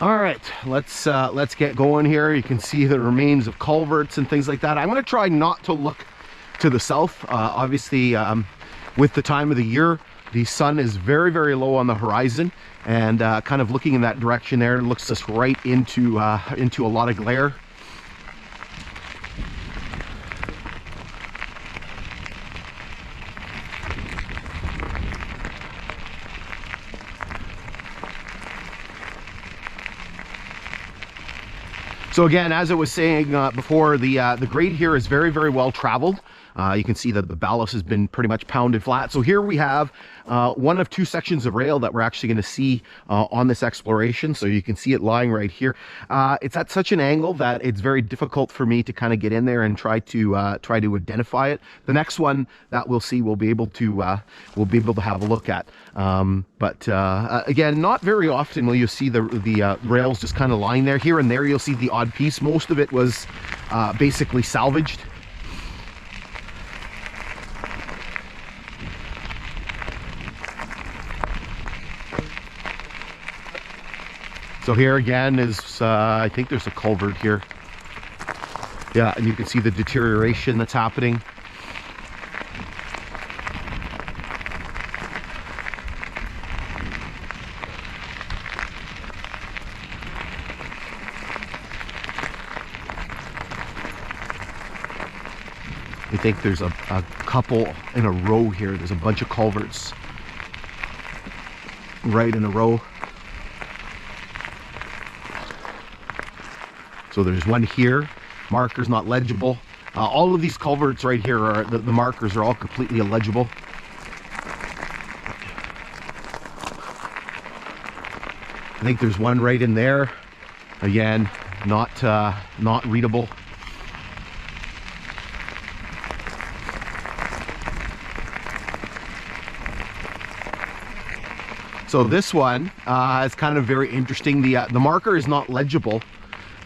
All right, let's get going here. You can see the remains of culverts and things like that. I'm going to try not to look to the south. Obviously, with the time of the year, the sun is very, very low on the horizon, and kind of looking in that direction there, it looks us right into a lot of glare. So again, as I was saying before, the grade here is very, very well traveled. You can see that the ballast has been pretty much pounded flat. So here we have one of two sections of rail that we're actually going to see on this exploration. So you can see it lying right here. It's at such an angle that it's very difficult for me to kind of get in there and try to identify it. The next one that we'll see, we'll be able to have a look at. But again, not very often will you see the rails just kind of lying there. Here and there you'll see the odd piece. Most of it was basically salvaged. So here again is, I think there's a culvert here. Yeah, and you can see the deterioration that's happening. I think there's a couple in a row here. There's a bunch of culverts right in a row. So there's one here, markers not legible. All of these culverts right here, are the markers are all completely illegible. I think there's one right in there. Again, not readable. So this one is kind of very interesting. The marker is not legible.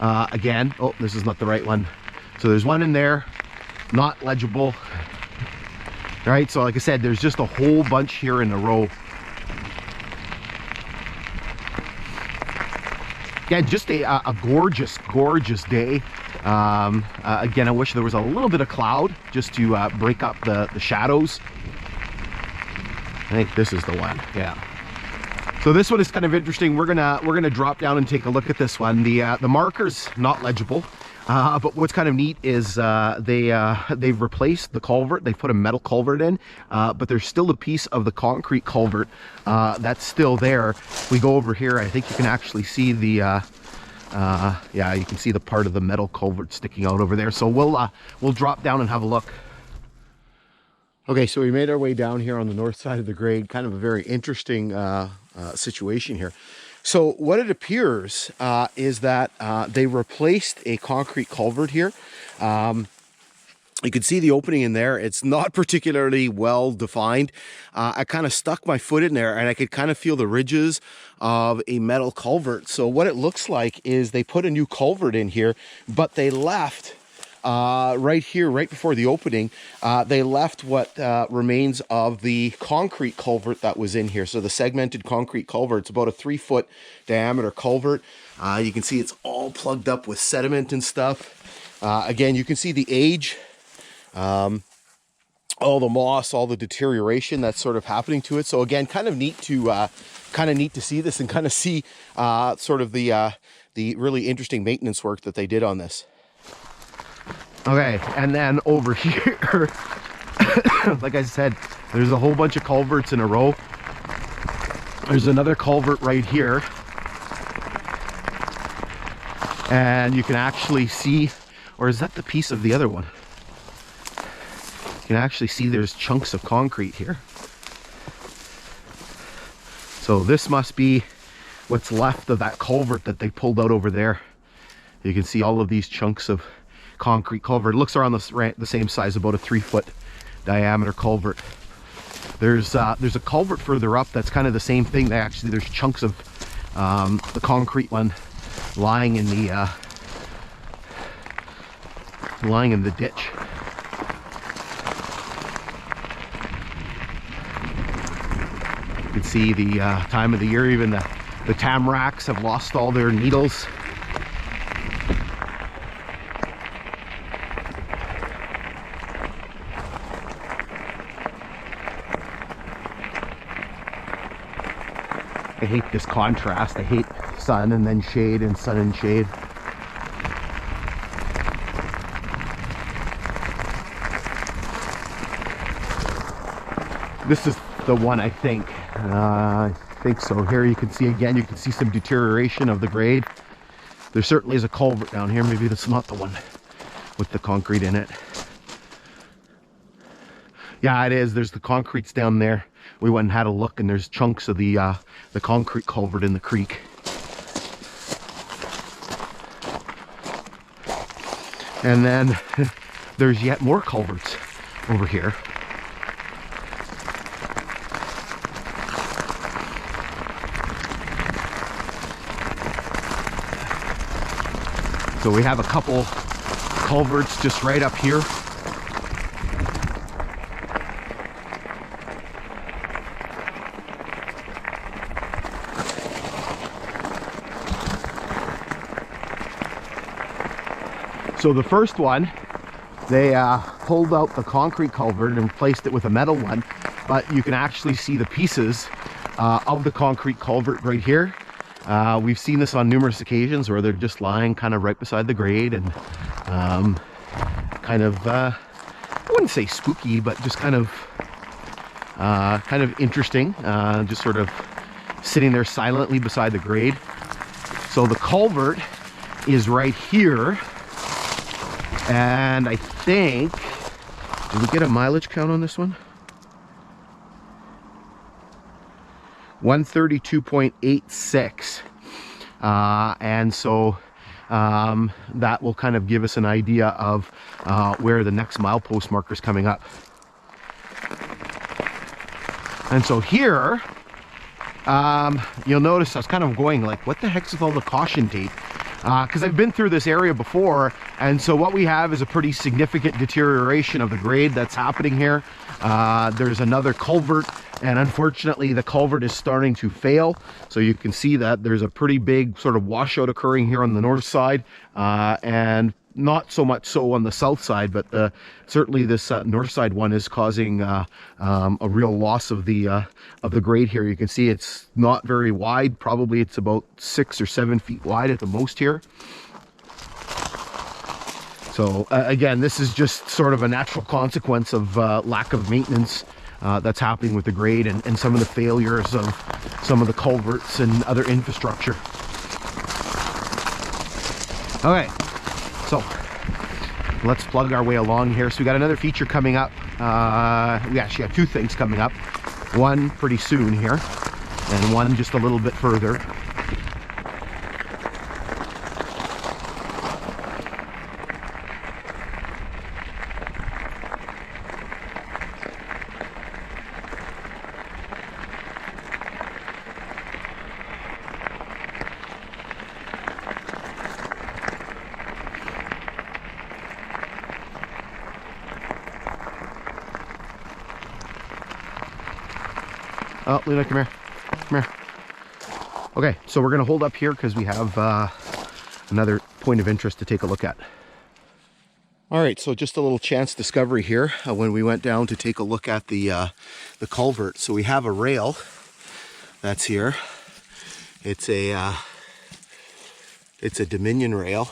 Again, oh, this is not the right one. So there's one in there, not legible. All right, so like I said, there's just a whole bunch here in a row. Yeah, just a gorgeous, gorgeous day. Again, I wish there was a little bit of cloud just to break up the shadows. I think this is the one, yeah. So this one is kind of interesting. We're gonna drop down and take a look at this one. The marker's not legible, but what's kind of neat is they've replaced the culvert. They've put a metal culvert in, but there's still a piece of the concrete culvert that's still there. If we go over here, I think you can actually see the yeah, you can see the part of the metal culvert sticking out over there. So we'll drop down and have a look. Okay, so we made our way down here on the north side of the grade. Kind of a very interesting situation here. So what it appears is that they replaced a concrete culvert here. You can see the opening in there. It's not particularly well defined. I kind of stuck my foot in there and I could kind of feel the ridges of a metal culvert. So what it looks like is they put a new culvert in here, but they left right here, right before the opening, they left what remains of the concrete culvert that was in here. So the segmented concrete culvert, it's about a 3-foot diameter culvert. You can see it's all plugged up with sediment and stuff. Again, you can see the age, all the moss, all the deterioration that's sort of happening to it. So again, kind of neat to see this and kind of see sort of the really interesting maintenance work that they did on this. Okay, and then over here, like I said, there's a whole bunch of culverts in a row. There's another culvert right here. And you can actually see, or is that the piece of the other one? You can actually see there's chunks of concrete here. So this must be what's left of that culvert that they pulled out over there. You can see all of these chunks of concrete culvert. It looks around the same size, about a 3-foot diameter culvert. There's a culvert further up that's kind of the same thing. There's chunks of the concrete one lying in the ditch. You can see the time of the year, even the The tamaracks have lost all their needles. I hate this contrast. I hate sun and then shade and sun and shade. This is the one, I think. I think so. Here you can see again, you can see some deterioration of the grade. There certainly is a culvert down here. Maybe that's not the one with the concrete in it. Yeah, it is. There's the concrete's down there. We went and had a look, and there's chunks of the concrete culvert in the creek. And then there's yet more culverts over here. So we have a couple culverts just right up here. So the first one, they pulled out the concrete culvert and replaced it with a metal one, but you can actually see the pieces of the concrete culvert right here. We've seen this on numerous occasions where they're just lying kind of right beside the grade, and kind of, I wouldn't say spooky, but just kind of interesting, just sort of sitting there silently beside the grade. So the culvert is right here. And I think, did we get a mileage count on this one? 132.86. And so that will kind of give us an idea of where the next milepost marker is coming up. And so here, you'll notice I was kind of going like, what the heck's with all the caution tape? Because I've been through this area before, and so what we have is a pretty significant deterioration of the grade that's happening here. There's another culvert, and unfortunately the culvert is starting to fail. So you can see that there's a pretty big sort of washout occurring here on the north side, and not so much so on the south side, but certainly this north side one is causing a real loss of the grade here. You can see it's not very wide. Probably it's about 6 or 7 feet wide at the most here. So again, this is just sort of a natural consequence of lack of maintenance that's happening with the grade, and some of the failures of some of the culverts and other infrastructure. Okay. So let's plug our way along here. So we got another feature coming up. We actually have two things coming up. One pretty soon here, and one just a little bit further. Oh, Luna, come here. Come here. Okay, so we're going to hold up here because we have another point of interest to take a look at. All right, so just a little chance discovery here when we went down to take a look at the culvert. So we have a rail that's here. It's a Dominion rail.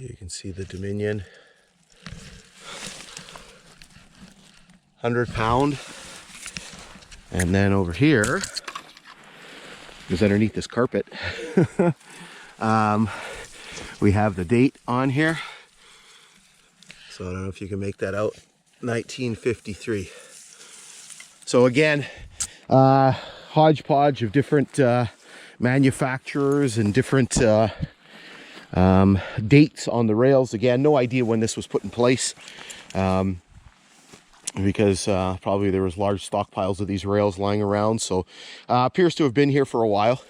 You can see the Dominion 100-pound, and then over here is underneath this carpet. We have the date on here, so I don't know if you can make that out. 1953. So again, hodgepodge of different manufacturers and different dates on the rails. Again, no idea when this was put in place, because probably there was large stockpiles of these rails lying around. So appears to have been here for a while.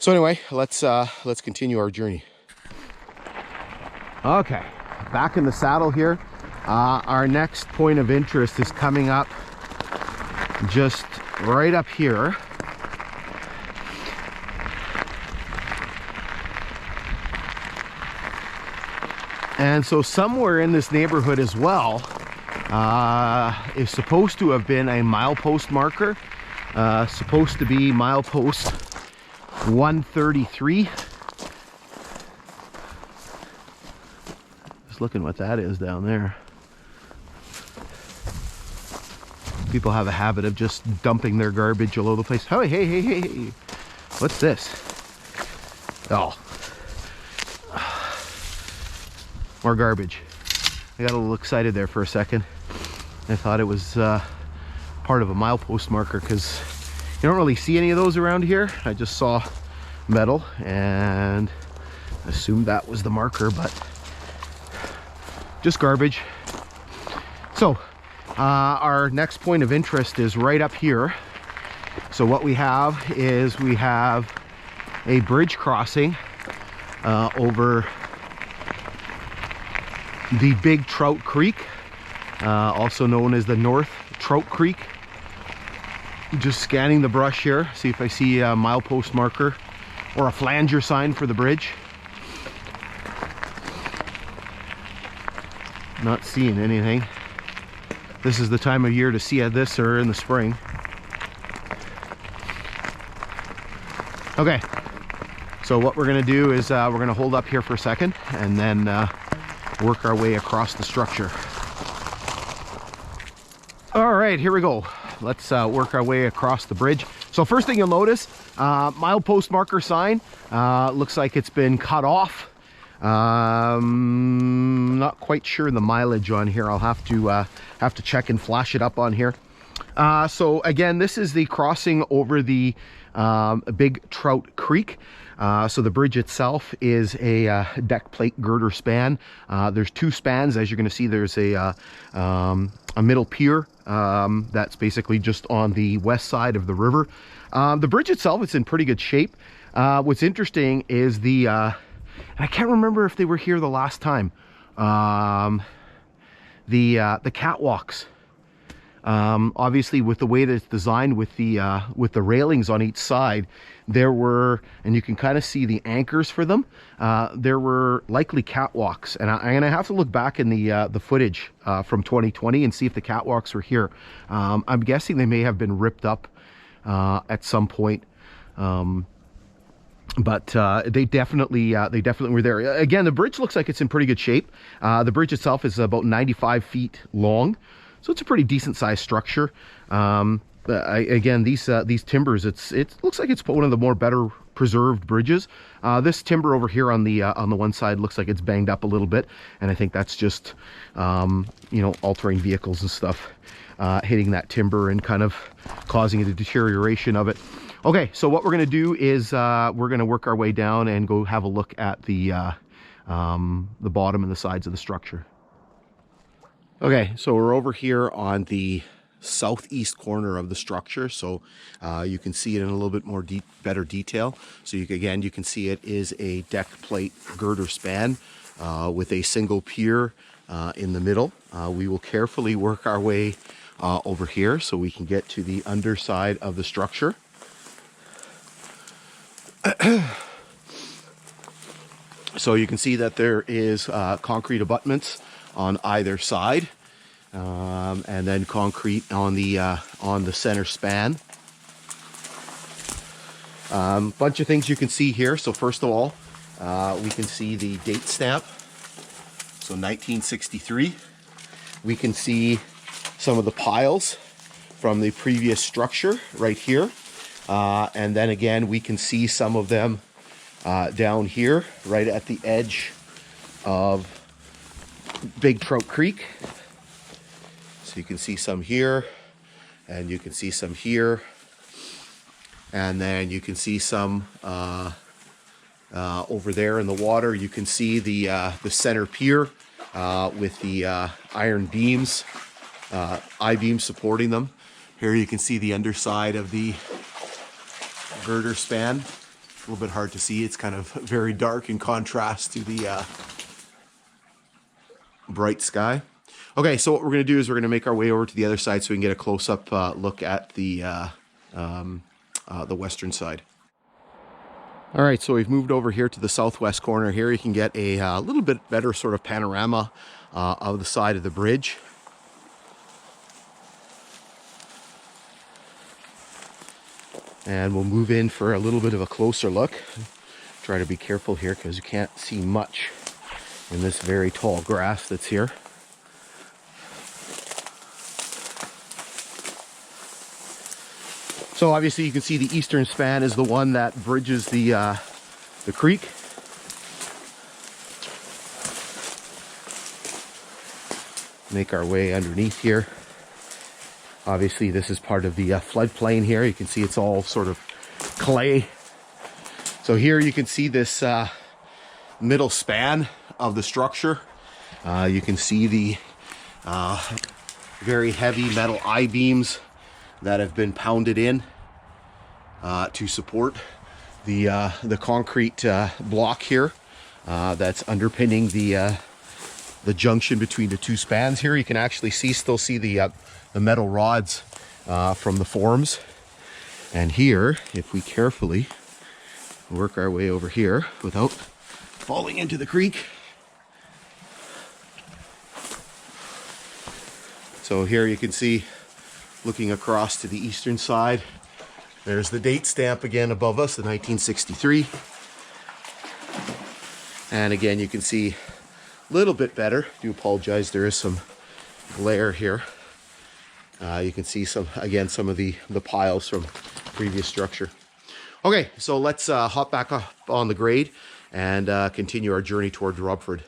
So anyway, let's continue our journey. Okay, back in the saddle here. Our next point of interest is coming up just right up here. And so somewhere in this neighborhood as well is supposed to have been a milepost marker. Supposed to be milepost 133. Just looking what that is down there. People have a habit of just dumping their garbage all over the place. Oh, hey, hey, hey, hey. What's this? Oh. More garbage. I got a little excited there for a second. I thought it was part of a milepost marker because you don't really see any of those around here. I just saw metal and assumed that was the marker, but just garbage. So our next point of interest is right up here. So what we have is we have a bridge crossing over the Big Trout Creek, also known as the North Trout Creek. Just scanning the brush here, see if I see a milepost marker or a flanger sign for the bridge. Not seeing anything. This is the time of year to see this, or in the spring. Okay, so what we're gonna do is we're gonna hold up here for a second and then work our way across the structure. All right, here we go. Let's work our way across the bridge. So first thing you'll notice, milepost marker sign. Looks like it's been cut off. Not quite sure the mileage on here. I'll have to check and flash it up on here. So again, this is the crossing over the Big Trout Creek. So the bridge itself is a deck plate girder span. There's two spans. As you're going to see, there's a middle pier that's basically just on the west side of the river. The bridge itself is in pretty good shape. What's interesting is the and I can't remember if they were here the last time. The catwalks. Obviously, with the way that it's designed with the railings on each side, there were, and you can kind of see the anchors for them. There were likely catwalks, and I'm gonna have to look back in the footage from 2020 and see if the catwalks were here. I'm guessing they may have been ripped up at some point. But they definitely were there. Again, the bridge looks like it's in pretty good shape. The bridge itself is about 95 feet long, so it's a pretty decent sized structure. Again, these timbers, it looks like it's one of the more better preserved bridges. This timber over here on the one side looks like it's banged up a little bit, and I think that's just you know, all-terrain vehicles and stuff hitting that timber and kind of causing a deterioration of it. Okay, so what we're going to do is we're going to work our way down and go have a look at the bottom and the sides of the structure. Okay, so we're over here on the southeast corner of the structure, so you can see it in a little bit more better detail. So again, you can see it is a deck plate girder span with a single pier in the middle. We will carefully work our way over here so we can get to the underside of the structure. So you can see that there is concrete abutments on either side, and then concrete on the center span. Bunch of things you can see here. So first of all, we can see the date stamp, so 1963. We can see some of the piles from the previous structure right here. And then again, we can see some of them down here, right at the edge of Big Trout Creek. So you can see some here, and you can see some here, and then you can see some over there in the water. You can see the center pier with the iron beams, I-beams supporting them. Here you can see the underside of the girder span. A little bit hard to see. It's kind of very dark in contrast to the bright sky. Okay, so what we're going to do is we're going to make our way over to the other side so we can get a close-up look at the western side. All right, so we've moved over here to the southwest corner. Here you can get a little bit better sort of panorama of the side of the bridge. And we'll move in for a little bit of a closer look. Try to be careful here because you can't see much in this very tall grass that's here. So obviously you can see the eastern span is the one that bridges the creek. Make our way underneath here. Obviously this is part of the floodplain here. You can see it's all sort of clay. So here you can see this middle span of the structure. You can see the very heavy metal I-beams that have been pounded in to support the concrete block here that's underpinning the junction between the two spans here. You can actually still see the metal rods from the forms. And here, if we carefully work our way over here without falling into the creek. So here you can see, looking across to the eastern side, there's the date stamp again above us, the 1963. And again, you can see a little bit better. I do apologize, there is some glare here. You can see some of the piles from previous structure. Okay, so let's hop back up on the grade and continue our journey toward Robford.